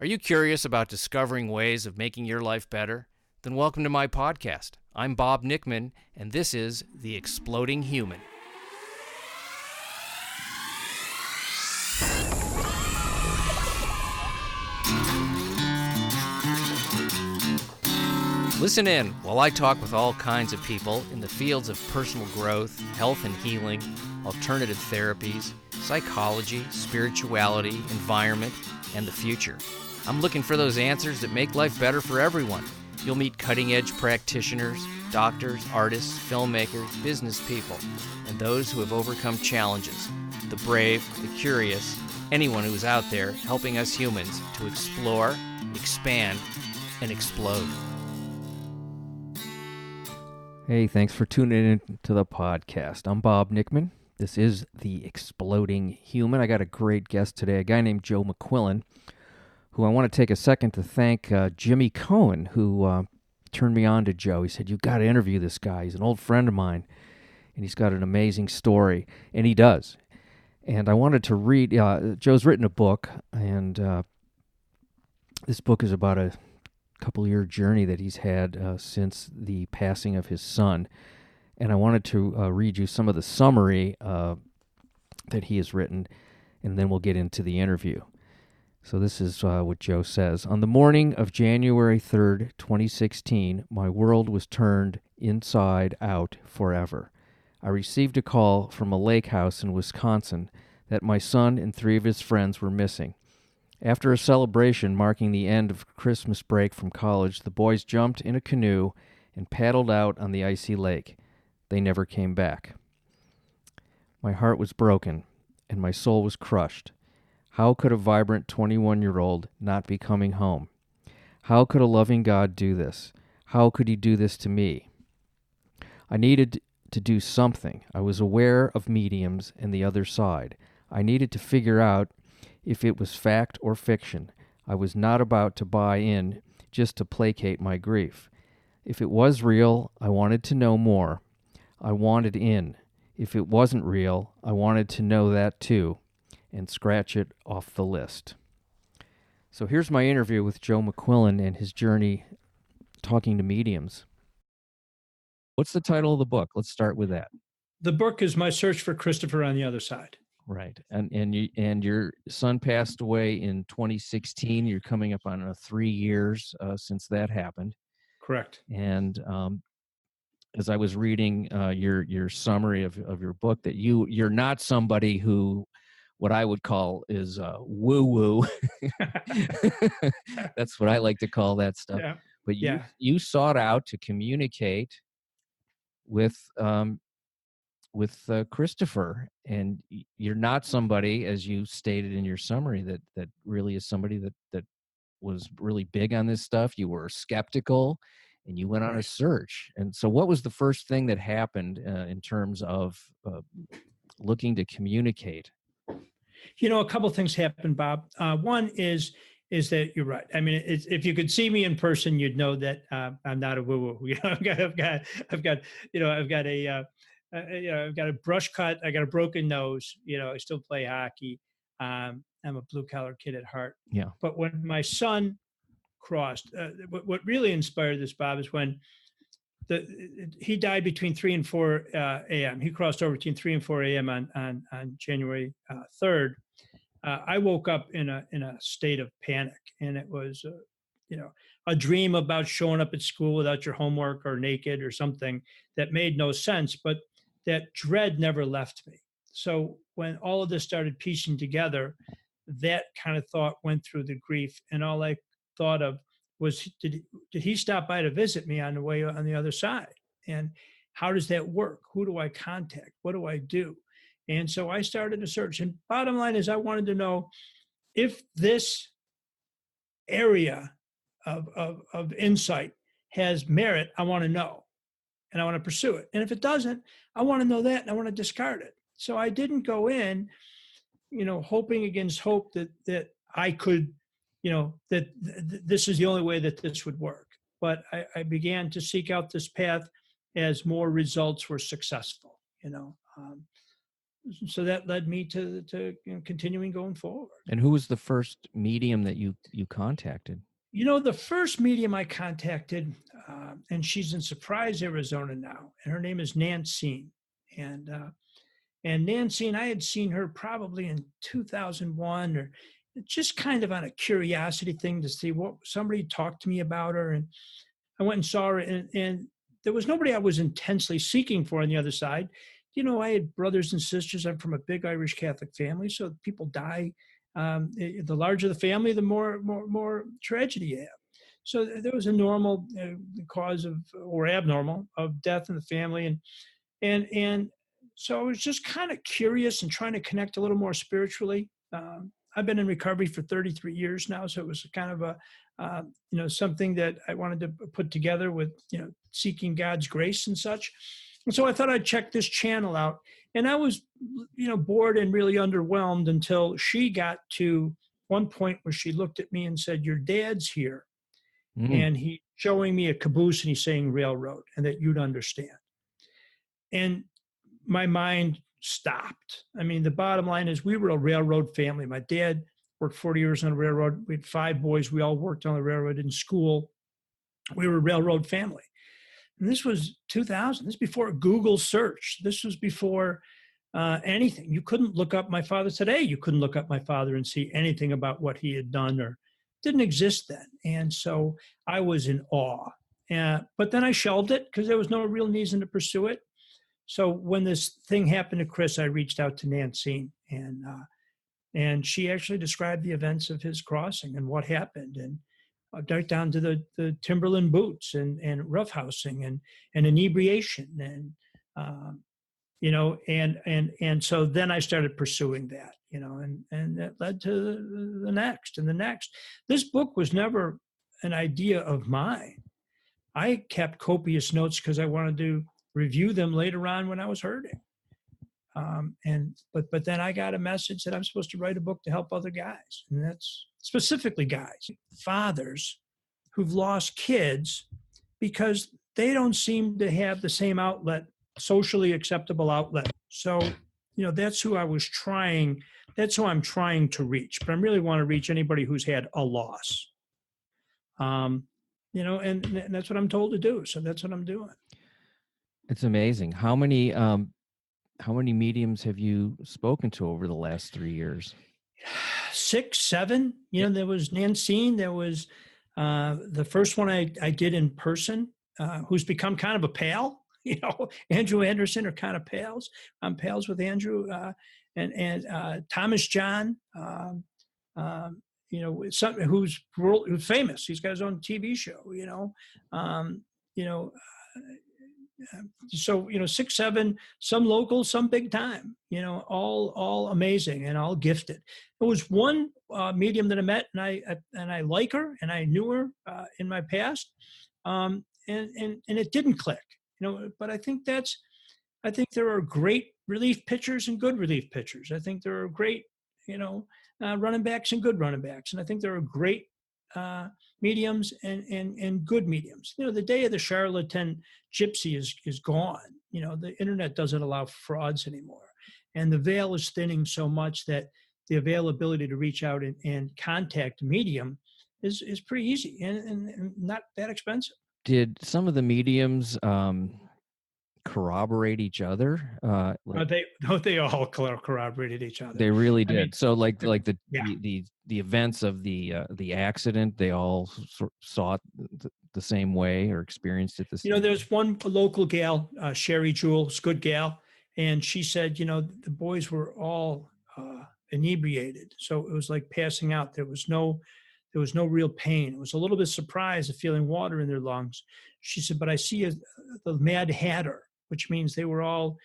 Are you curious about discovering ways of making your life better? Then welcome to my podcast. I'm Bob Nickman, and this is The Exploding Human. Listen in while I talk with all kinds of people in the fields of personal growth, health and healing, alternative therapies, psychology, spirituality, environment, and the future. I'm looking for those answers that make life better for everyone. You'll meet cutting-edge practitioners, doctors, artists, filmmakers, business people, and those who have overcome challenges. The brave, the curious, anyone who is out there helping us humans to explore, expand, and explode. Hey, thanks for tuning in to the podcast. I'm Bob Nickman. This is The Exploding Human. I got a great guest today, a guy named JOE MCQUILLEN, who I want to take a second to thank Jimmy Cohen, who turned me on to Joe. He said, "You've got to interview this guy. He's an old friend of mine, and he's got an amazing story." And he does. And I wanted to read, Joe's written a book, and this book is about a couple-year journey that he's had since the passing of his son. And I wanted to read you some of the summary that he has written, and then we'll get into the interview. So this is what Joe says. "On the morning of January 3rd, 2016, my world was turned inside out forever. I received a call from a lake house in Wisconsin that my son and 3 of his friends were missing. After a celebration marking the end of Christmas break from college, the boys jumped in a canoe and paddled out on the icy lake. They never came back. My heart was broken, and my soul was crushed. How could a vibrant 21-year-old not be coming home? How could a loving God do this? How could he do this to me? I needed to do something. I was aware of mediums and the other side. I needed to figure out if it was fact or fiction. I was not about to buy in just to placate my grief. If it was real, I wanted to know more. I wanted in. If it wasn't real, I wanted to know that too, and scratch it off the list." So here's my interview with JOE MCQUILLEN and his journey talking to mediums. What's the title of the book? Let's start with that. The book is My Search for Christopher on the Other Side. Right. And your son passed away in 2016. You're coming up on 3 years since that happened. Correct. And as I was reading your summary of your book, that you're not somebody who, what I would call is woo-woo. That's what I like to call that stuff. Yeah. But you sought out to communicate with Christopher, and you're not somebody, as you stated in your summary, that really is somebody that was really big on this stuff. You were skeptical, and you went on a search. And so what was the first thing that happened in terms of looking to communicate? A couple things happened, Bob. One is that you're right. I mean, if you could see me in person, you'd know that I'm not a woo-woo. I've got a brush cut. I got a broken nose. I still play hockey. I'm a blue-collar kid at heart. Yeah. But when my son crossed, what really inspired this, Bob, is when he died between 3 and 4 a.m. He crossed over between 3 and 4 a.m. on January 3rd. I woke up in a state of panic, and it was a dream about showing up at school without your homework or naked or something that made no sense, but that dread never left me. So when all of this started piecing together, that kind of thought went through the grief, and all I thought of was, did he stop by to visit me on the way on the other side? And how does that work? Who do I contact? What do I do? And so I started a search. And bottom line is, I wanted to know if this area of insight has merit. I want to know, and I want to pursue it. And if it doesn't, I want to know that, and I want to discard it. So I didn't go in, hoping against hope that I could, this is the only way that this would work. But I began to seek out this path as more results were successful. so that led me to continuing going forward. And who was the first medium that you contacted? The first medium I contacted, and she's in Surprise, Arizona now, and her name is Nancy. And Nancy, I had seen her probably in 2001, or just kind of on a curiosity thing to see what somebody talked to me about her. And I went and saw her, and there was nobody I was intensely seeking for on the other side. I had brothers and sisters. I'm from a big Irish Catholic family, so people die. The larger the family, the more tragedy you have. So there was a normal cause of, or abnormal, of death in the family, and so I was just kind of curious and trying to connect a little more spiritually. I've been in recovery for 33 years now, so it was kind of a something that I wanted to put together with seeking God's grace and such. And so I thought I'd check this channel out, and I was bored and really underwhelmed until she got to one point where she looked at me and said, "Your dad's here." And he's showing me a caboose and he's saying railroad, and that you'd understand. And my mind stopped. I mean, the bottom line is we were a railroad family. My dad worked 40 years on a railroad. We had 5 boys. We all worked on the railroad in school. We were a railroad family. And this was 2000. This was before Google search. This was before anything. You couldn't look up my father today. You couldn't look up my father and see anything about what he had done, or didn't exist then. And so I was in awe. But then I shelved it because there was no real reason to pursue it. So when this thing happened to Chris, I reached out to Nancy, and she actually described the events of his crossing and what happened, and right down to the Timberland boots and roughhousing and inebriation, and so then I started pursuing that, and that led to the next and the next. This book was never an idea of mine. I kept copious notes because I wanted to review them later on when I was hurting. But then I got a message that I'm supposed to write a book to help other guys, and that's specifically guys, fathers who've lost kids because they don't seem to have the same outlet, socially acceptable outlet. So, that's who I was trying. That's who I'm trying to reach. But I really want to reach anybody who's had a loss. And that's what I'm told to do. So that's what I'm doing. It's amazing. How many mediums have you spoken to over the last 3 years? 6, 7. There was Nancy. There was the first one I did in person, who's become kind of a pal. Andrew Anderson are kind of pals. I'm pals with Andrew and Thomas John. Who's famous. He's got his own TV show. So 6, 7, some local, some big time, all amazing and all gifted. There was one medium that I met, and I like her, and I knew her in my past, and it didn't click, but I think there are great relief pitchers and good relief pitchers. I think there are great, running backs and good running backs, and I think there are great mediums and good mediums. The day of the charlatan gypsy is gone. The internet doesn't allow frauds anymore, and the veil is thinning so much that the availability to reach out and contact a medium is pretty easy and not that expensive. Did some of the mediums corroborate each other? They all corroborated each other. They really did. So like the events of the accident, they all saw it the same way or experienced it the same. There's one local gal, Sherry Jewell's good gal, and she said, the boys were all inebriated, so it was like passing out. There was no real pain. It was a little bit surprised of feeling water in their lungs. She said, but I see the Mad Hatter, which means they were all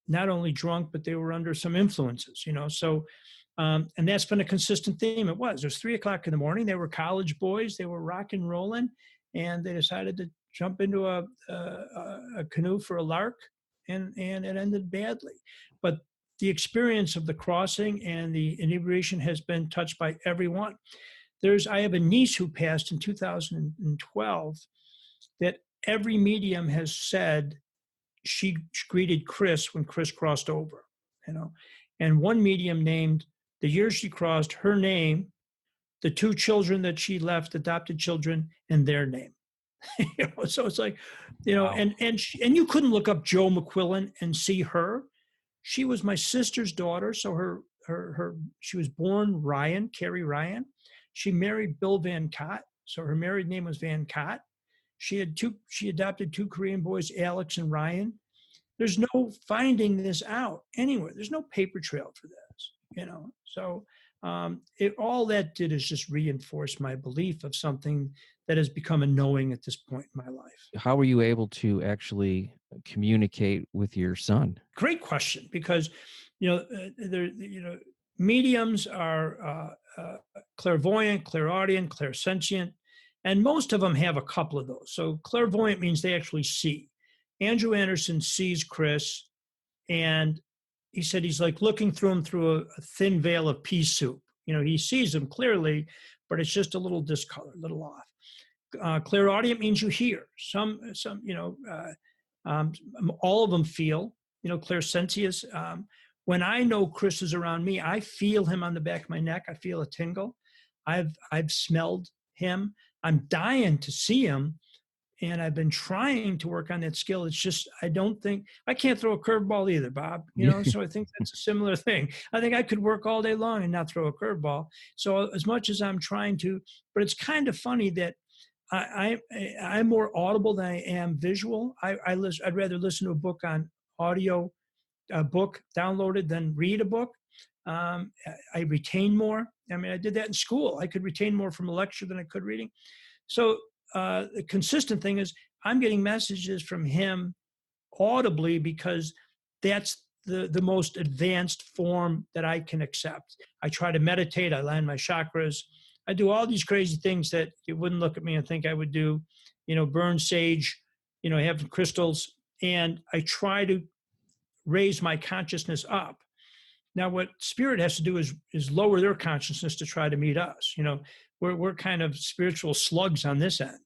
not only drunk, but they were under some influences, So, and that's been a consistent theme. It was 3:00 in the morning. They were college boys. They were rock and rolling, and they decided to jump into a canoe for a lark, and it ended badly. But the experience of the crossing and the inebriation has been touched by everyone. I have a niece who passed in 2012 that every medium has said she greeted Chris when Chris crossed over, And one medium named the year she crossed her name, the two children that she left, adopted children, and their name. So it's like, Wow. and you couldn't look up Joe McQuillen and see her. She was my sister's daughter, so her she was born Ryan, Carrie Ryan. She married Bill Van Cott, so her married name was Van Cott. She adopted two Korean boys, Alex and Ryan. There's no finding this out anywhere. There's no paper trail for this, So all that did is just reinforce my belief of something that has become a knowing at this point in my life. How were you able to communicate with your son? Great question, because mediums are clairvoyant, clairaudient, clairsentient, and most of them have a couple of those. So clairvoyant means they actually see. Andrew Anderson sees Chris, and he said he's like looking through him through a thin veil of pea soup. He sees him clearly, but it's just a little discolored, a little off. Clairaudient means you hear. All of them feel. Clairsentience. When I know Chris is around me, I feel him on the back of my neck. I feel a tingle. I've smelled him. I'm dying to see him, and I've been trying to work on that skill. It's just I can't throw a curveball either, Bob. So I think that's a similar thing. I think I could work all day long and not throw a curveball. So as much as I'm trying to, but it's kind of funny that I'm more audible than I am visual. I'd rather listen to a book on audio, a book downloaded than read a book. I retain more. I mean, I did that in school. I could retain more from a lecture than I could reading. So the consistent thing is I'm getting messages from him audibly because that's the most advanced form that I can accept. I try to meditate. I land my chakras. I do all these crazy things that you wouldn't look at me and think I would do, burn sage, have crystals. And I try to raise my consciousness up. Now, what spirit has to do is lower their consciousness to try to meet us. We're kind of spiritual slugs on this end,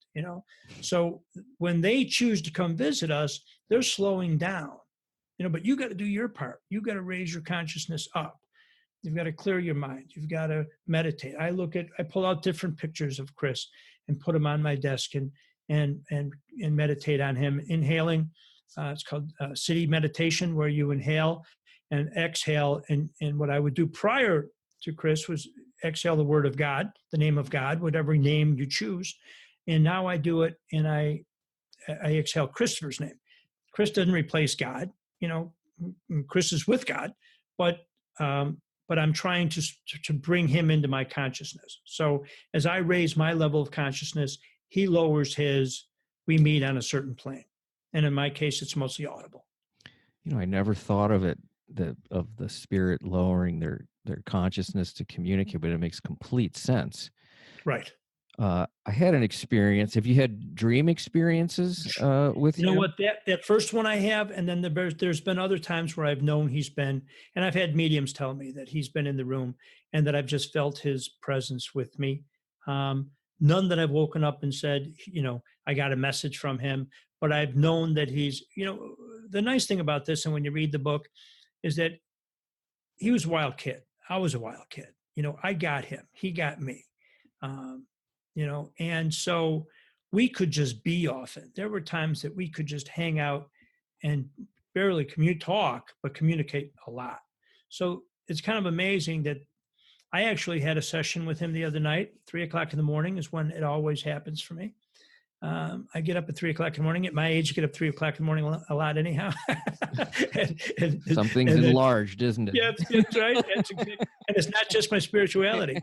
So when they choose to come visit us, they're slowing down, but you got to do your part. You got to raise your consciousness up. You've got to clear your mind. You've got to meditate. I pull out different pictures of Chris and put them on my desk and meditate on him, inhaling. It's called city meditation, where you inhale and exhale. And what I would do prior to Chris was exhale the word of God, the name of God, whatever name you choose. And now I do it, and I exhale Christopher's name. Chris doesn't replace God. Chris is with God, but I'm trying to bring him into my consciousness. So as I raise my level of consciousness, he lowers his. We meet on a certain plane, and in my case, it's mostly audible. I never thought of it of the spirit lowering their consciousness to communicate, but it makes complete sense. Right. I had an experience. Have you had dream experiences with him? What, that first one I have, and then there's been other times where I've known he's been, and I've had mediums tell me that he's been in the room and that I've just felt his presence with me. None that I've woken up and said, I got a message from him, but I've known that he's, the nice thing about this, and when you read the book, is that he was a wild kid. I was a wild kid. I got him. He got me. And so we could just be often. There were times that we could just hang out and barely talk, but communicate a lot. So it's kind of amazing that I actually had a session with him the other night. 3:00 in the morning is when it always happens for me. I get up at 3:00 in the morning. At my age, you get up 3:00 in the morning a lot anyhow. Something's enlarged, isn't it? Yeah, that's right. And it's not just my spirituality,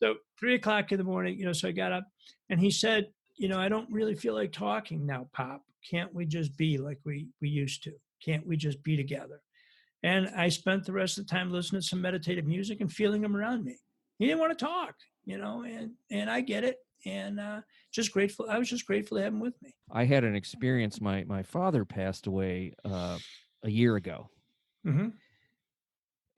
So 3:00 in the morning, so I got up, and he said, I don't really feel like talking now, Pop. Can't we just be like we used to? Can't we just be together? And I spent the rest of the time listening to some meditative music and feeling him around me. He didn't want to talk, and I get it. And just grateful. I was just grateful to have him with me. I had an experience. My father passed away a year ago. Mm-hmm.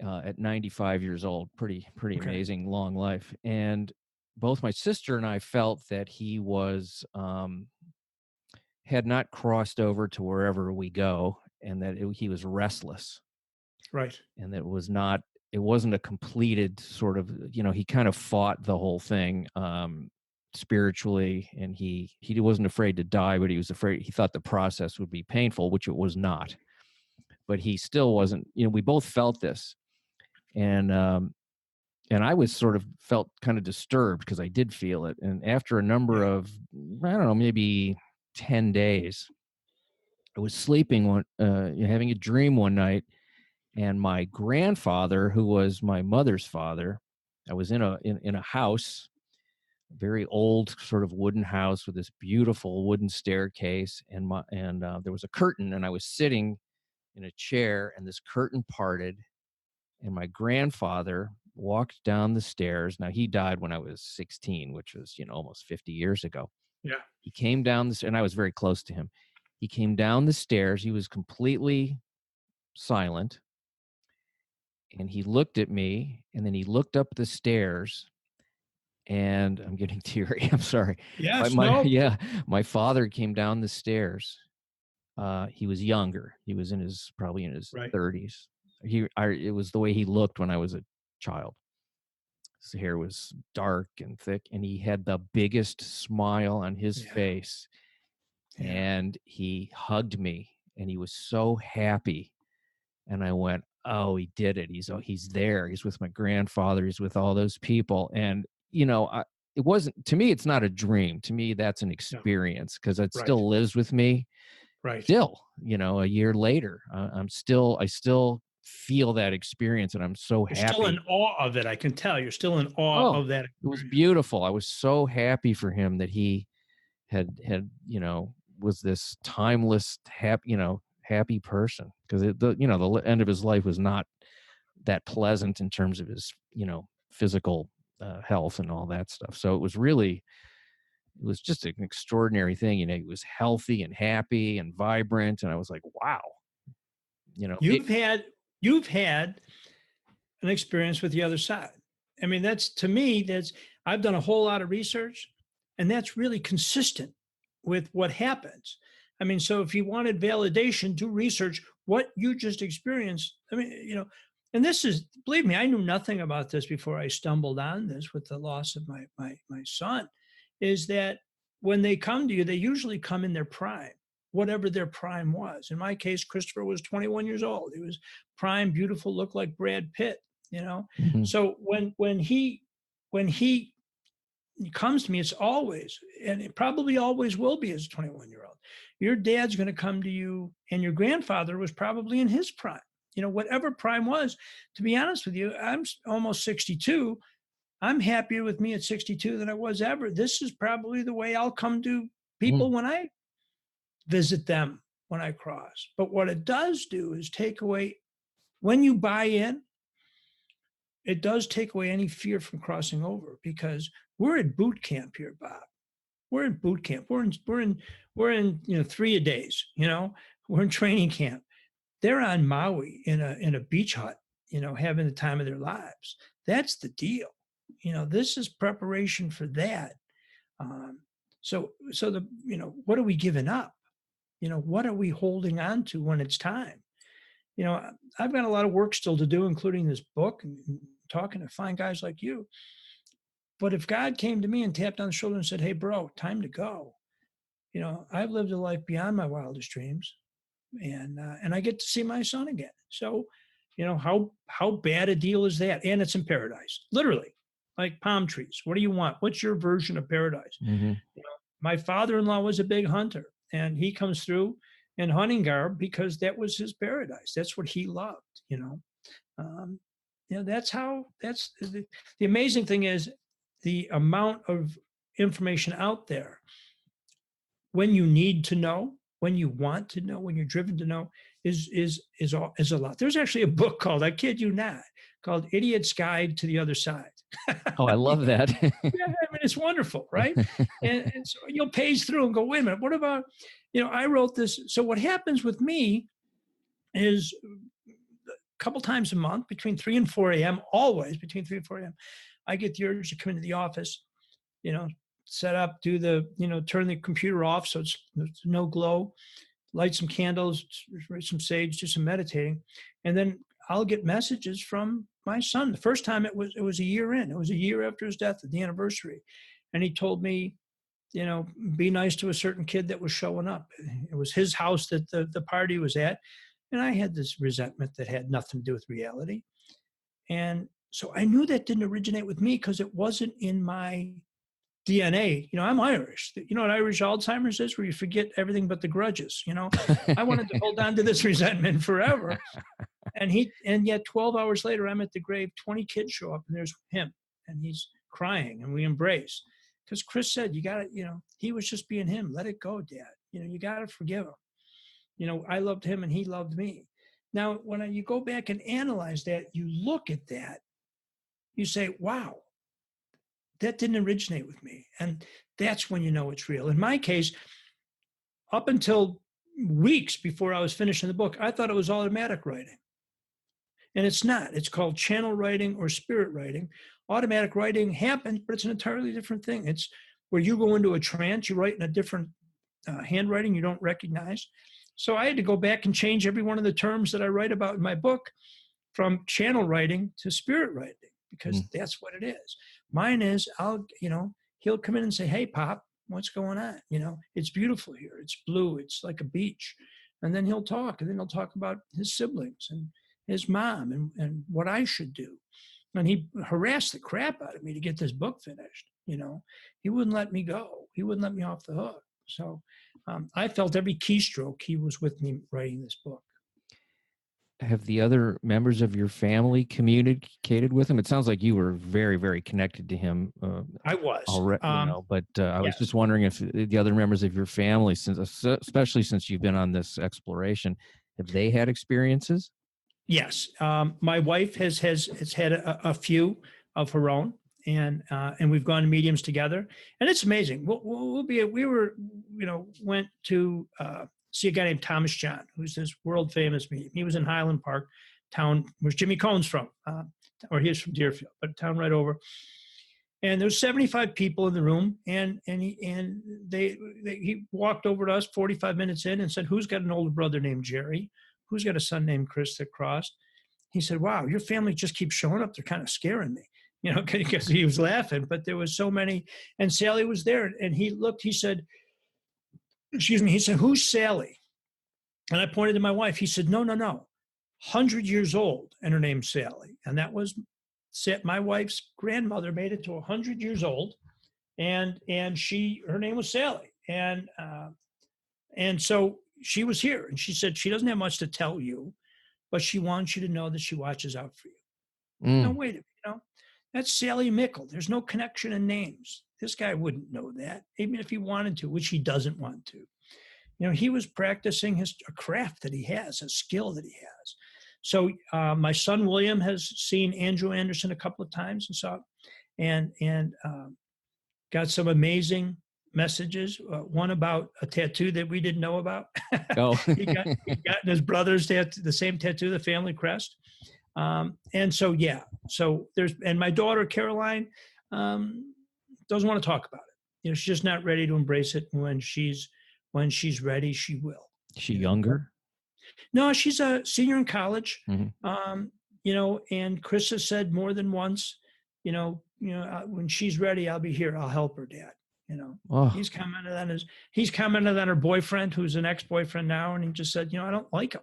At 95 years old, pretty Okay. amazing, long life. And both my sister and I felt that he was had not crossed over to wherever we go, and that he was restless. Right. and it wasn't a completed sort of, he kind of fought the whole thing spiritually, and he wasn't afraid to die, but he thought the process would be painful, which it was not. But he still wasn't, we both felt this. And I was sort of felt kind of disturbed because I did feel it. And after a number Yeah. of, I don't know, maybe 10 days, I was sleeping having a dream one night, and my grandfather, who was my mother's father, I was in a house, a very old sort of wooden house with this beautiful wooden staircase, and there was a curtain, and I was sitting in a chair, and this curtain parted, and my grandfather walked down the stairs. Now, he died when I was 16, which was, almost 50 years ago. Yeah. He came down and I was very close to him. He came down the stairs. He was completely silent, and he looked at me, and then he looked up the stairs, and I'm getting teary. I'm sorry. Yes. No. Yeah, my father came down the stairs. He was younger. He was probably in his Right. 30s. It was the way he looked when I was a child. His hair was dark and thick, and he had the biggest smile on his Yeah. face. Yeah. And he hugged me, and he was so happy. And I went, "Oh, he did it. He's there. He's with my grandfather. He's with all those people." And it wasn't, to me, it's not a dream. To me, that's an No. experience, because it Right. still lives with me. Right. Still, a year later, I still feel that experience, and I'm so You're still in happy. awe of it. I can tell you're still in awe Oh, of that it was experience. beautiful. I was so happy for him that he was this timeless, happy person, because the end of his life was not that pleasant in terms of his, physical health and all that stuff. So it was just an extraordinary thing. He was healthy and happy and vibrant, and I was like, wow. You've had you've had an experience with the other side. I mean, that's, to me, I've done a whole lot of research, and that's really consistent with what happens. I mean, so if you wanted validation, do research what you just experienced. I mean, and this is, believe me, I knew nothing about this before I stumbled on this with the loss of my son, is that when they come to you, they usually come in their prime, whatever their prime was. In my case, Christopher was 21 years old. He was prime, beautiful, looked like Brad Pitt, you know. Mhm. So when he comes to me, it's always, and it probably always will be, as a 21-year-old, your dad's going to come to you, and your grandfather was probably in his prime, whatever prime was. To be honest with you, I'm almost 62. I'm happier with me at 62 than I was ever. This is probably the way I'll come to Mhm. people when I visit them, when I cross. But what it does do is take away, when you buy in, it does take away any fear from crossing over, because we're at boot camp here, Bob. We're in boot camp. We're in 3 a-days. We're in training camp. They're on Maui in a beach hut, having the time of their lives. That's the deal. This is preparation for that. Um, what are we giving up? What are we holding on to when it's time? I've got a lot of work still to do, including this book and talking to fine guys like you. But if God came to me and tapped on the shoulder and said, "Hey, bro, time to go," I've lived a life beyond my wildest dreams, and I get to see my son again. So, how bad a deal is that? And it's in paradise, literally, like palm trees. What do you want? What's your version of paradise? Mhm. My father-in-law was a big hunter, and he comes through in hunting garb because that was his paradise. That's what he loved. Um, that's the amazing thing is the amount of information out there when you need to know, when you want to know, when you're driven to know, is a lot. There's actually a book called, I kid you not, called Idiot's Guide to the Other Side. Oh, I love that. Yeah, I mean, it's wonderful, right? And so you'll page through and go, wait a minute, what about, I wrote this. So what happens with me is a couple times a month between 3 and 4 a.m., always between 3 and 4 a.m., I get the urge to come into the office, you know, set up, turn the computer off so it's no glow, light some candles, write some sage, do some meditating. And then I'll get messages from my son. The first time it was a year in. It was a year after his death, at the anniversary, and he told me, be nice to a certain kid that was showing up. It was his house that the party was at, and I had this resentment that had nothing to do with reality, and so I knew that didn't originate with me because it wasn't in my DNA. I'm Irish. You know what Irish Alzheimer's is, where you forget everything but the grudges. I wanted to hold on to this resentment forever. And yet 12 hours later, I'm at the grave, 20 kids show up and there's him and he's crying and we embrace. Because Chris said, you got to, he was just being him. Let it go, Dad. You got to forgive him. I loved him and he loved me. Now, when you go back and analyze that, you look at that, you say, wow, that didn't originate with me. And that's when you know it's real. In my case, up until weeks before I was finishing the book, I thought it was automatic writing. And it's not. It's called channel writing or spirit writing. Automatic writing happens, but it's an entirely different thing. It's where you go into a trance, you write in a different handwriting you don't recognize. So I had to go back and change every one of the terms that I write about in my book from channel writing to spirit writing, because that's what it is. Mine is, he'll come in and say, hey, Pop, what's going on? It's beautiful here. It's blue. It's like a beach. And then he'll talk, and then he'll talk about his siblings and his mom and what I should do. And he harassed the crap out of me to get this book finished. He wouldn't let me go. He wouldn't let me off the hook. So I felt every keystroke he was with me writing this book. Have the other members of your family communicated with him? It sounds like you were very, very connected to him. I was already, but I was just wondering if the other members of your family, especially since you've been on this exploration, have they had experiences? Yes, my wife has had a few of her own, and we've gone to mediums together, and it's amazing. Went to see a guy named Thomas John, who's this world famous medium. He was in Highland Park, town where Jimmy Cohn's from, or he's from Deerfield, but a town right over. And there's 75 people in the room, and he walked over to us 45 minutes in and said, "Who's got an older brother named Jerry? Who's got a son named Chris that crossed?" He said, "Wow, your family just keeps showing up. They're kind of scaring me," because he was laughing, but there was so many. And Sally was there, and he looked, he said, excuse me, he said, "Who's Sally?" And I pointed to my wife. He said, no, 100 years old, and her name's Sally. And that was my wife's grandmother made it to 100 years old, and her name was Sally. And so she was here, and she said she doesn't have much to tell you, but she wants you to know that she watches out for you. Now, wait a minute, that's Sally Mickle. There's no connection in names. This guy wouldn't know that, even if he wanted to, which he doesn't want to. He was practicing a craft that he has, a skill that he has. So my son William has seen Andrew Anderson a couple of times and got some amazing messages. One about a tattoo that we didn't know about. Oh, he got his brother's the same tattoo, the family crest. And so and my daughter Caroline doesn't want to talk about it. She's just not ready to embrace it. When she's ready, she will. Is she younger? No, she's a senior in college. Mm-hmm. And Chris has said more than once, when she's ready, I'll be here. I'll help her, Dad. He's commented on her boyfriend, who's an ex-boyfriend now, and he just said, I don't like him.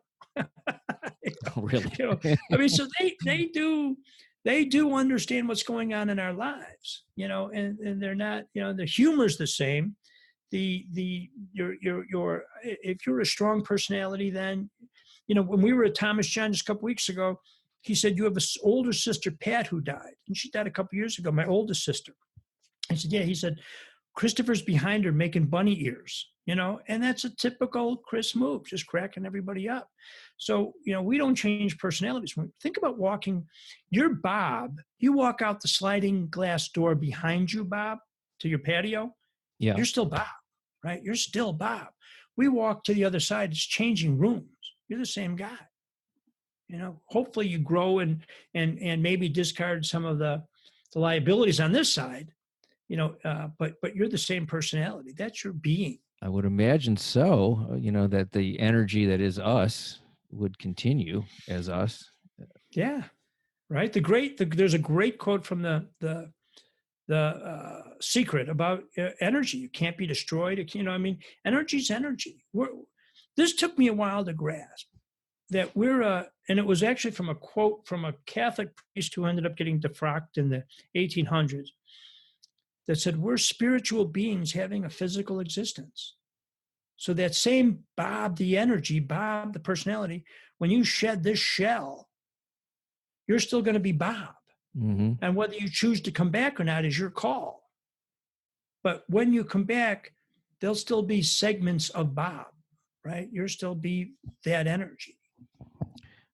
Really? So they do understand what's going on in our lives, and they're not, the humor's the same. If you're a strong personality, then, when we were at Thomas John just a couple weeks ago, he said, you have an older sister, Pat, who died, and she died a couple years ago, my oldest sister. I said, yeah. He said, Christopher's behind her making bunny ears, and that's a typical Chris move, just cracking everybody up. So, we don't change personalities. Think about walking. You're Bob. You walk out the sliding glass door behind you, Bob, to your patio. Yeah. You're still Bob, right? You're still Bob. We walk to the other side. It's changing rooms. You're the same guy. Hopefully you grow and maybe discard some of the liabilities on this side. But you're the same personality. That's your being. I would imagine so. That the energy that is us would continue as us. Yeah. Right. There's a great quote from the secret about energy. You can't be destroyed. I mean, energy's energy. This took me a while to grasp that and it was actually from a quote from a Catholic priest who ended up getting defrocked in the 1800s that said, we're spiritual beings having a physical existence. So that same Bob, the energy, Bob, the personality, when you shed this shell, you're still going to be Bob. Mm-hmm. And whether you choose to come back or not is your call. But when you come back, there'll still be segments of Bob, right? You'll still be that energy.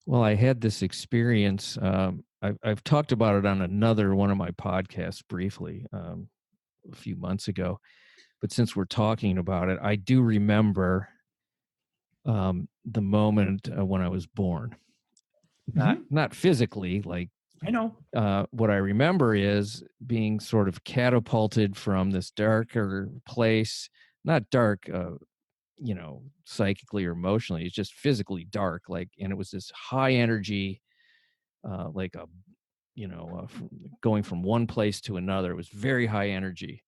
Well, I had this experience. I've talked about it on another one of my podcasts briefly a few months ago. But since we're talking about it, I do remember the moment when I was born. Not physically, like I know. What I remember is being sort of catapulted from this darker place, not dark, psychically or emotionally. It's just physically dark. And it was this high energy, like going from one place to another. It was very high energy.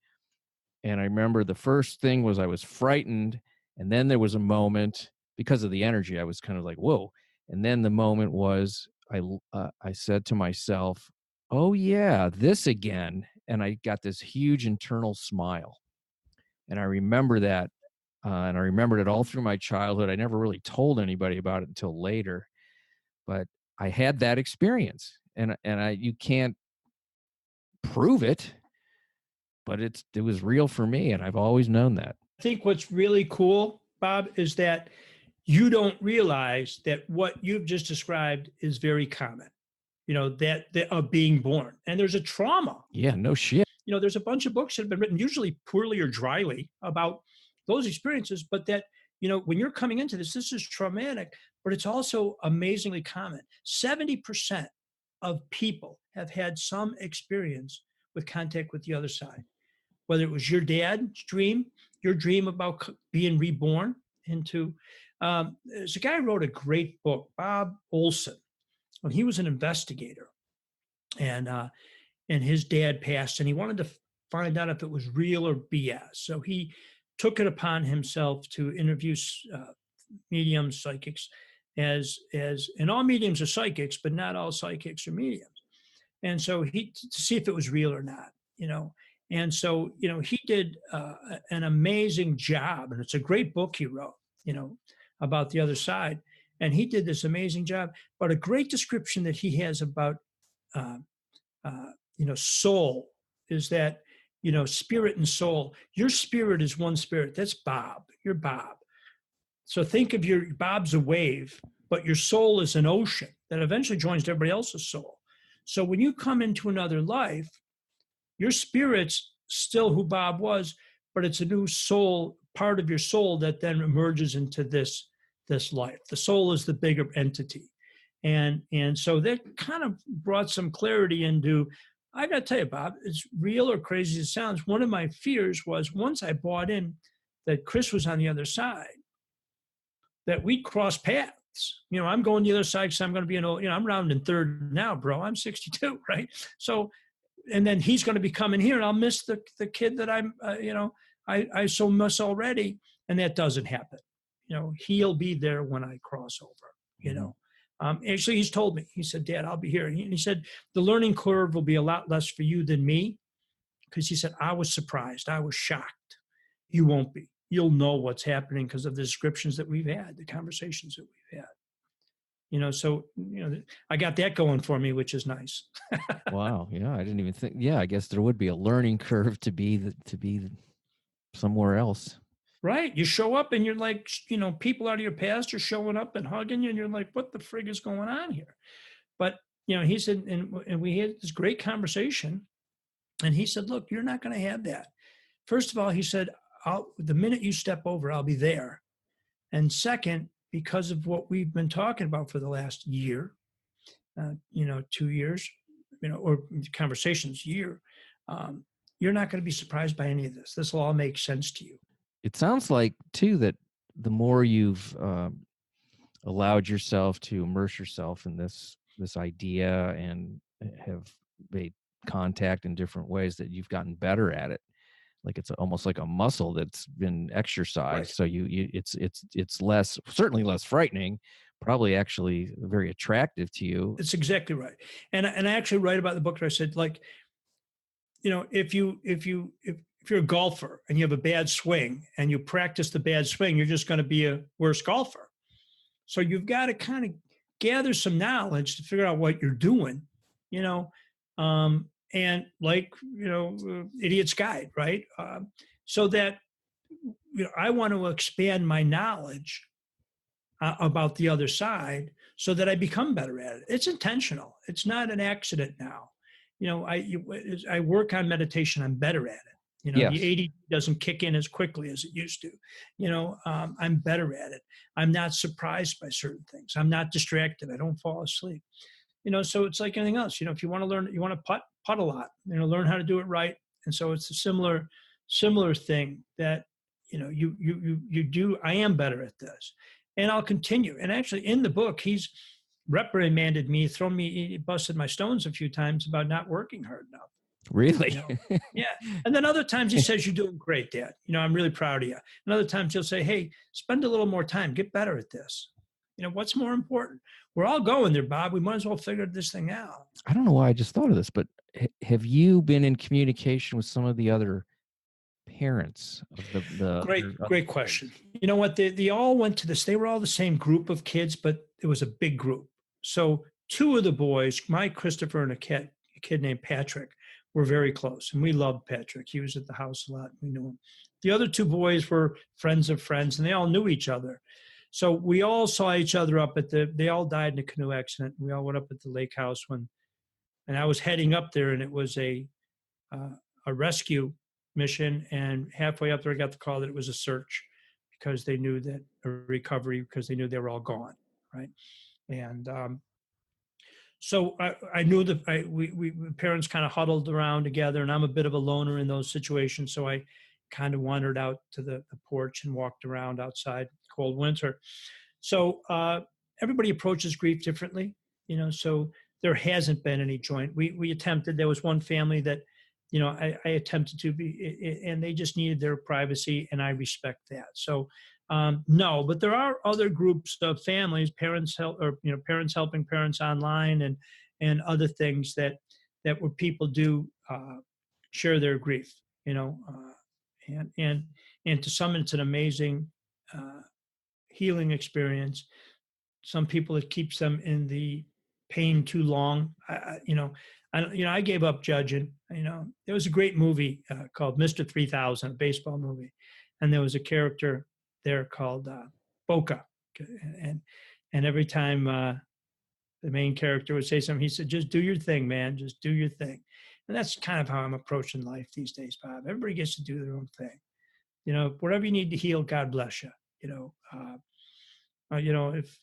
And I remember the first thing was I was frightened. And then there was a moment because of the energy. I was kind of like, whoa. And then the moment was I said to myself, oh, yeah, this again. And I got this huge internal smile. And I remember that. And I remembered it all through my childhood. I never really told anybody about it until later. But I had that experience. And you can't prove it, but it was real for me. And I've always known that. I think what's really cool, Bob, is that you don't realize that what you've just described is very common, that of being born. And there's a trauma. Yeah, no shit. There's a bunch of books that have been written, usually poorly or dryly, about those experiences, but that, when you're coming into this is traumatic, but it's also amazingly common. 70% of people have had some experience with contact with the other side, whether it was your dad's dream, your dream about being reborn into. There's a guy who wrote a great book, Bob Olson, when he was an investigator, and his dad passed, and he wanted to find out if it was real or BS. So he took it upon himself to interview mediums, psychics, and all mediums are psychics, but not all psychics are mediums. And so to see if it was real or not, And so, he did an amazing job, and it's a great book he wrote, about the other side. And he did this amazing job, but a great description that he has about, soul is that, spirit and soul. Your spirit is one spirit. That's Bob. You're Bob. So think of Bob's a wave, but your soul is an ocean that eventually joins everybody else's soul. So when you come into another life, your spirit's still who Bob was, but it's a new soul, part of your soul that then emerges into this life. The soul is the bigger entity. And so that kind of brought some clarity into, I got to tell you, Bob, it's real or crazy as it sounds. One of my fears was once I bought in that Chris was on the other side, that we'd cross paths. I'm going the other side because I'm going to be I'm rounding third now, bro. I'm 62, right? So, and then he's going to be coming here, and I'll miss the kid that I'm, I so miss already, and that doesn't happen. He'll be there when I cross over. Actually, he's told me. He said, "Dad, I'll be here." And he said the learning curve will be a lot less for you than me, because he said I was surprised, I was shocked. You won't be. You'll know what's happening because of the descriptions that we've had, the conversations that we've had. So I got that going for me, which is nice. Wow. Yeah, I didn't even think. Yeah, I guess there would be a learning curve to be somewhere else. Right. You show up and you're like, people out of your past are showing up and hugging you, and you're like, what the frig is going on here? But he said, and we had this great conversation, and he said, look, you're not going to have that. First of all, he said, the minute you step over, I'll be there. And second, because of what we've been talking about for the last year, 2 years, or conversations year, you're not going to be surprised by any of this. This will all make sense to you. It sounds like, too, that the more you've allowed yourself to immerse yourself in this this idea and have made contact in different ways that you've gotten better at it. Like it's almost like a muscle that's been exercised. Right. So it's less, certainly less frightening, probably actually very attractive to you. It's exactly right. And I actually write about the book where I said, like, if you're a golfer and you have a bad swing and you practice the bad swing, you're just going to be a worse golfer. So you've got to kind of gather some knowledge to figure out what you're doing, you know, and like, idiot's guide, right? So that I want to expand my knowledge about the other side so that I become better at it. It's intentional. It's not an accident now. As I work on meditation, I'm better at it. The Yes. ADD doesn't kick in as quickly as it used to. I'm better at it. I'm not surprised by certain things. I'm not distracted. I don't fall asleep. So it's like anything else. If you want to learn, you want to putt a lot. Learn how to do it right. And so it's a similar thing that you do. I am better at this, and I'll continue. And actually, in the book, he's reprimanded me, he busted my stones a few times about not working hard enough. Really? Yeah. And then other times he says, "You're doing great, Dad. I'm really proud of you." And other times he'll say, "Hey, spend a little more time, get better at this." What's more important? We're all going there, Bob. We might as well figure this thing out. I don't know why I just thought of this, but have you been in communication with some of the other parents of Great question. You know what? They all went to this. They were all the same group of kids, but it was a big group. So two of the boys, my Christopher and a kid named Patrick, were very close, and we loved Patrick. He was at the house a lot. We knew him. The other two boys were friends of friends, and they all knew each other. So we all saw each other up they all died in a canoe accident. We all went up at the lake house and I was heading up there, and it was a rescue mission. And halfway up there, I got the call that it was a search because they knew that a recovery, because they knew they were all gone. Right. And so I knew that we parents kind of huddled around together, and I'm a bit of a loner in those situations. So I kind of wandered out to the porch and walked around outside, cold winter. So everybody approaches grief differently, so there hasn't been any joint. We attempted, there was one family that, I attempted to be, and they just needed their privacy, and I respect that. So no, but there are other groups of families, parents helping parents online and other things that where people do share their grief, and to some it's an amazing healing experience. Some people, it keeps them in the pain too long. I gave up judging. There was a great movie called Mr. 3000, a baseball movie, and there was a character there called Boca, and every time the main character would say something, he said, "Just do your thing, man. Just do your thing." And that's kind of how I'm approaching life these days, Bob. Everybody gets to do their own thing. Whatever you need to heal, God bless you. If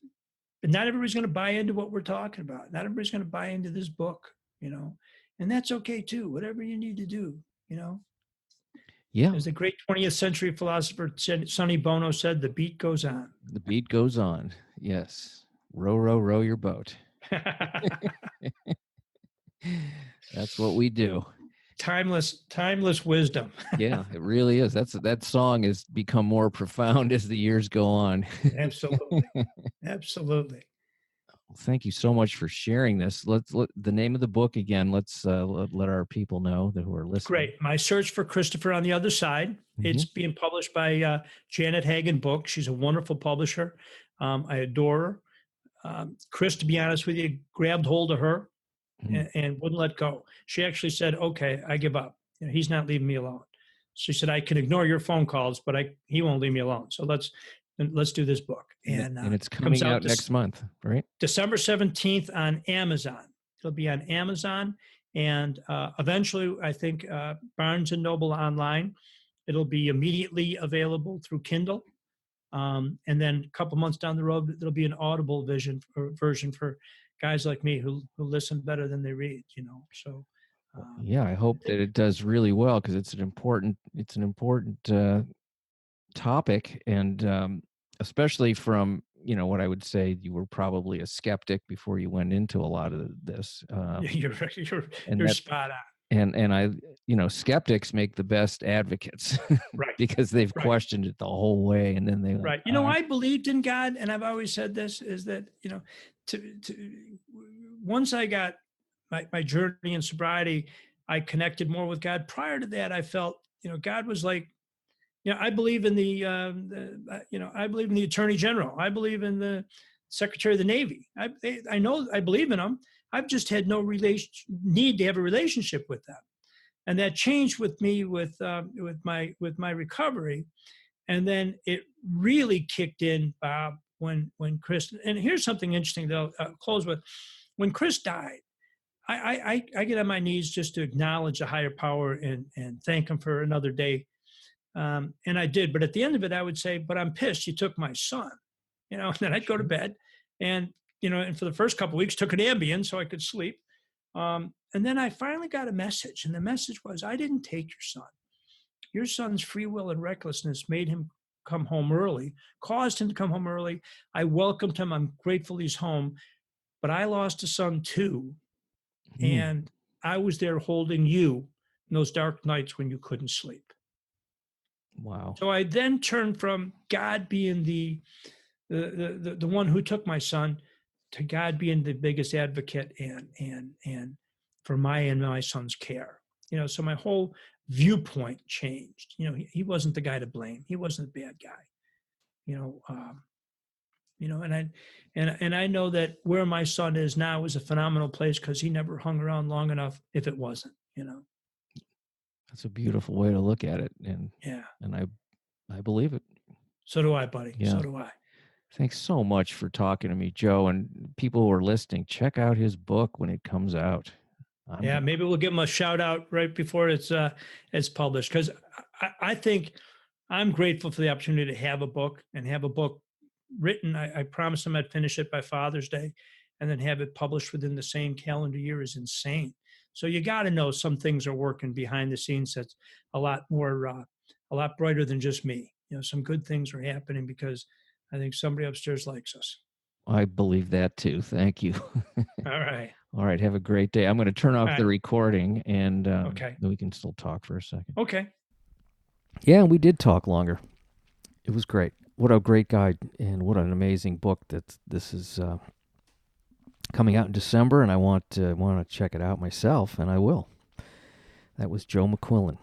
but not everybody's going to buy into what we're talking about. Not everybody's going to buy into this book, and that's okay too. Whatever you need to do, Yeah. As the great 20th century philosopher Sonny Bono said, "The beat goes on." The beat goes on. Yes. Row, row, row your boat. That's what we do. Timeless wisdom. Yeah, it really is. That song has become more profound as the years go on. Absolutely. Thank you so much for sharing this. Let the name of the book again. Let's let our people know who are listening. Great. My Search for Christopher on the Other Side. Mm-hmm. It's being published by Janet Hagen Books. She's a wonderful publisher. I adore her. Chris, to be honest with you, grabbed hold of her and wouldn't let go. She actually said, "Okay, I give up. He's not leaving me alone." She said, "I can ignore your phone calls, but he won't leave me alone. So let's do this book." And it's coming out next month, right? December 17th on Amazon. It'll be on Amazon, and eventually, I think Barnes and Noble online. It'll be immediately available through Kindle, and then a couple months down the road, there'll be an Audible version for guys like me who listen better than they read. So. Yeah, I hope that it does really well, because it's an important topic, and especially from what I would say, you were probably a skeptic before you went into a lot of this. You're right. And You're that, spot on. and I, skeptics make the best advocates Right. because they've Right. questioned it the whole way, and then they like, Right. I believed in God, and I've always said this is that, to once I got my journey in sobriety, I connected more with God. Prior to that, I felt, God was like, I believe in I believe in the Attorney General. I believe in the Secretary of the Navy. I know I believe in them. I've just had no need to have a relationship with them, and that changed with me with my recovery. And then it really kicked in, Bob, when Chris. And here's something interesting that I'll close with. When Chris died, I get on my knees just to acknowledge a higher power and thank him for another day. And I did. But at the end of it, I would say, but I'm pissed you took my son. And then I'd go to bed, and and for the first couple of weeks took an Ambien so I could sleep. And then I finally got a message, and the message was, I didn't take your son. Your son's free will and recklessness made him come home early, caused him to come home early. I welcomed him. I'm grateful he's home, but I lost a son too. And I was there holding you in those dark nights when you couldn't sleep. Wow. So I then turned from God being the one who took my son to God being the biggest advocate and for my son's care. So my whole viewpoint changed. He wasn't the guy to blame. He wasn't the bad guy. And I know that where my son is now is a phenomenal place because he never hung around long enough if it wasn't. That's a beautiful way to look at it, and Yeah. and I believe it. So do I, buddy. Yeah. So do I. Thanks so much for talking to me, Joe. And people who are listening, check out his book when it comes out. Maybe we'll give him a shout out right before it's published, because I think I'm grateful for the opportunity to have a book and have a book written. I promised him I'd finish it by Father's Day, and then have it published within the same calendar year is insane. So you got to know some things are working behind the scenes. That's a lot brighter than just me. Some good things are happening because I think somebody upstairs likes us. I believe that too. Thank you. All right. All right. Have a great day. I'm going to turn off the recording, and okay. we can still talk for a second. Okay. Yeah, we did talk longer. It was great. What a great guy, and what an amazing book that this is coming out in December, and I want to check it out myself, and I will. That was Joe McQuillen.